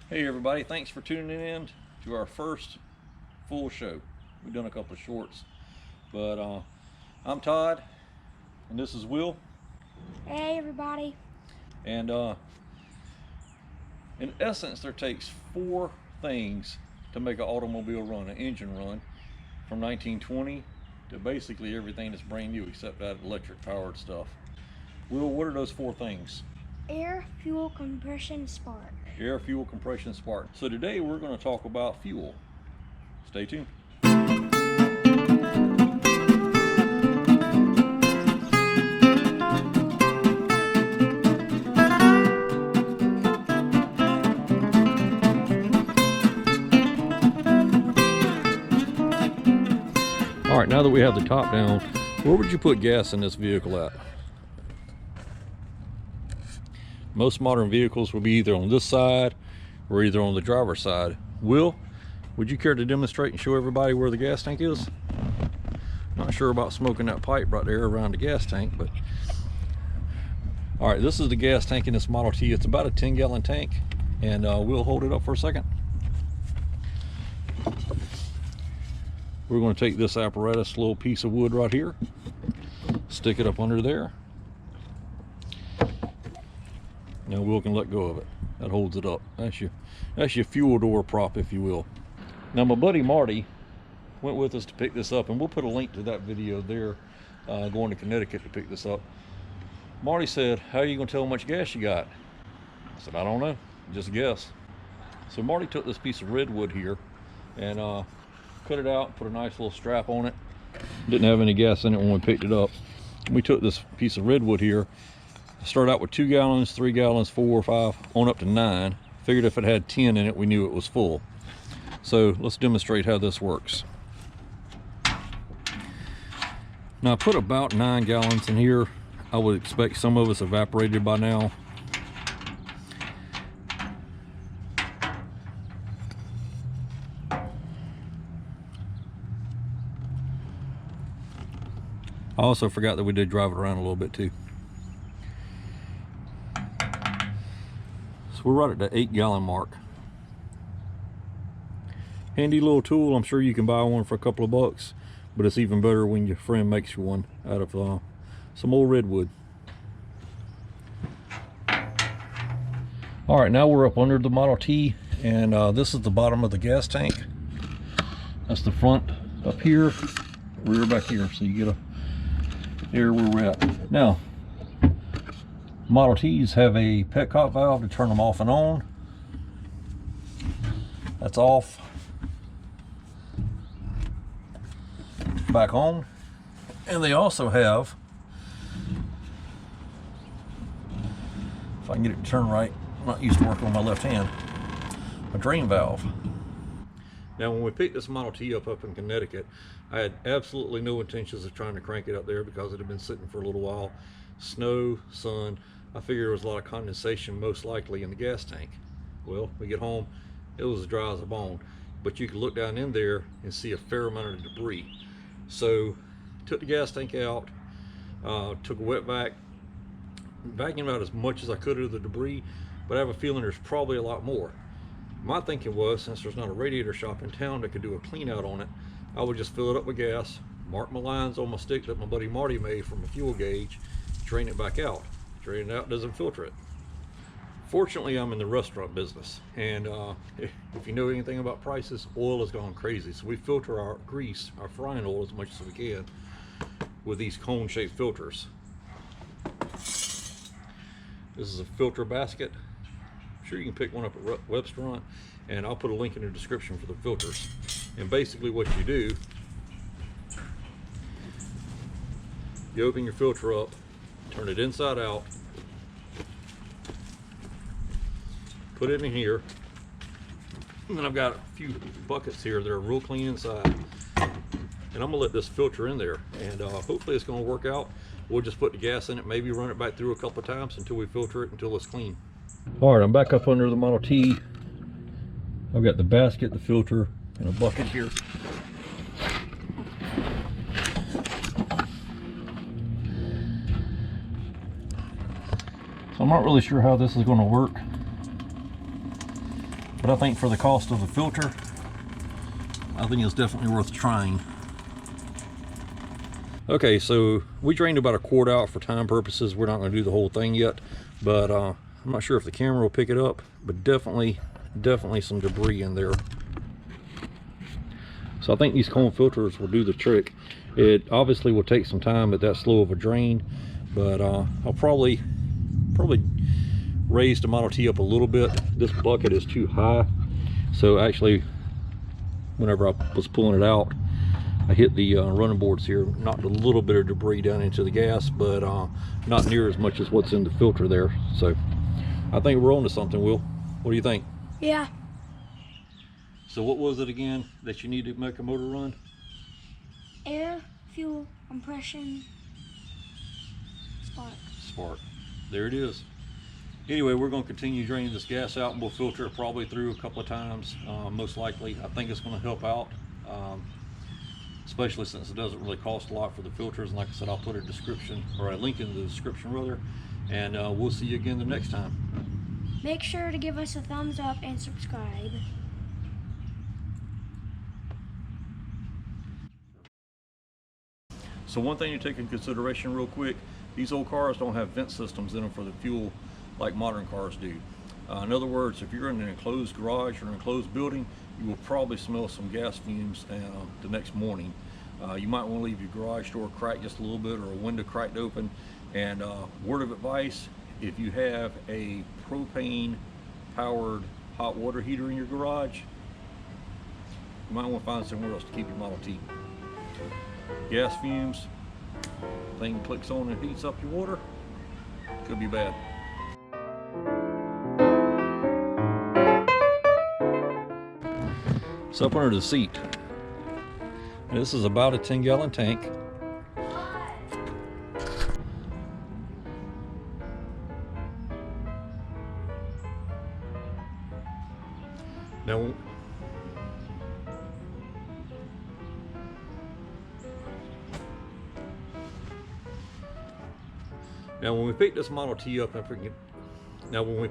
Hey everybody, thanks for tuning in to our first full show. We've done a couple of shorts, but I'm Todd, and this is Will. Hey everybody. And in essence, there takes four things to make an automobile run, an engine run, from 1920 to basically everything that's brand new except that electric powered stuff. Will, what are those four things? Air, fuel, compression, spark. Air, fuel, compression, spark. So today we're going to talk about fuel. Stay tuned. All right, now that we have the top down, where would you put gas in this vehicle at? Most modern vehicles will be either on this side or either on the driver's side. Will, would you care to demonstrate and show everybody where the gas tank is? Not sure about smoking that pipe right there around the gas tank, but all right, this is the gas tank in this Model T. It's about a 10-gallon tank, and we'll hold it up for a second. We're going to take this apparatus, little piece of wood right here, stick it up under there. Now Will can let go of it. That holds it up. That's your fuel door prop, if you will. Now my buddy Marty went with us to pick this up, and we'll put a link to that video there, going to Connecticut to pick this up. Marty said, "How are you going to tell how much gas you got?" I said, "I don't know, just guess." So Marty took this piece of redwood here and cut it out, put a nice little strap on it. Didn't have any gas in it when we picked it up. We took this piece of redwood here, started out with 2 gallons, 3 gallons, 4 or 5, on up to 9. Figured if it had 10 in it, we knew it was full. So let's demonstrate how this works. Now I put about 9 gallons in here. I would expect some of us evaporated by now. I also forgot that we did drive it around a little bit too. So we're right at the 8-gallon mark. Handy little tool. I'm sure you can buy one for a couple of bucks, but it's even better when your friend makes you one out of some old redwood. All right, now we're up under the Model T, and this is the bottom of the gas tank. That's the front up here, rear back here, so you get a there where we're at. Now, Model Ts have a petcock valve to turn them off and on. That's off. Back on. And they also have, if I can get it to turn right, I'm not used to working on my left hand, a drain valve. Now when we picked this Model T up in Connecticut, I had absolutely no intentions of trying to crank it up there because it had been sitting for a little while. Snow, sun, I figured there was a lot of condensation most likely in the gas tank. Well, we get home, it was as dry as a bone, but you could look down in there and see a fair amount of debris. So took the gas tank out, took a wet vac, vacuumed out as much as I could of the debris, but I have a feeling there's probably a lot more. My thinking was, since there's not a radiator shop in town that could do a clean out on it, I would just fill it up with gas, mark my lines on my stick that my buddy Marty made from a fuel gauge, drain it back out. Drain it out doesn't filter it. Fortunately, I'm in the restaurant business, and if you know anything about prices, oil has gone crazy. So we filter our grease, our frying oil, as much as we can with these cone-shaped filters. This is a filter basket. I'm sure you can pick one up at Webstaurant, and I'll put a link in the description for the filters. And basically what you do, you open your filter up, turn it inside out, put it in here, and then I've got a few buckets here that are real clean inside, and I'm gonna let this filter in there, and hopefully it's gonna work out. We'll just put the gas in it, maybe run it back through a couple of times until we filter it until it's clean. All right, I'm back up under the Model T. I've got the basket, the filter, and a bucket here. So I'm not really sure how this is going to work. But I think for the cost of the filter, I think it's definitely worth trying. Okay, so we drained about a quart out for time purposes. We're not going to do the whole thing yet, but I'm not sure if the camera will pick it up, but definitely some debris in there. So I think these cone filters will do the trick. It obviously will take some time at that slow of a drain, but I'll probably raise the Model T up a little bit. This bucket is too high, so actually whenever I was pulling it out, I hit the running boards here, knocked a little bit of debris down into the gas, but not near as much as what's in the filter there. So I think we're on to something, Will. What do you think? Yeah. So what was it again that you need to make a motor run? Air, fuel, compression, spark. Spark. There it is. Anyway, we're going to continue draining this gas out, and we'll filter it probably through a couple of times, most likely. I think it's going to help out, especially since it doesn't really cost a lot for the filters. And like I said, I'll put a description, or a link in the description rather, and we'll see you again the next time. Make sure to give us a thumbs up and subscribe. So one thing to take in consideration real quick, these old cars don't have vent systems in them for the fuel like modern cars do. In other words, if you're in an enclosed garage or an enclosed building, you will probably smell some gas fumes the next morning. You might want to leave your garage door cracked just a little bit, or a window cracked open. And word of advice, if you have a propane powered hot water heater in your garage, you might want to find somewhere else to keep your Model T. Gas fumes, thing clicks on and heats up your water, could be bad. It's up under the seat. And this is about a 10-gallon tank. Now when we pick this Model T up, when we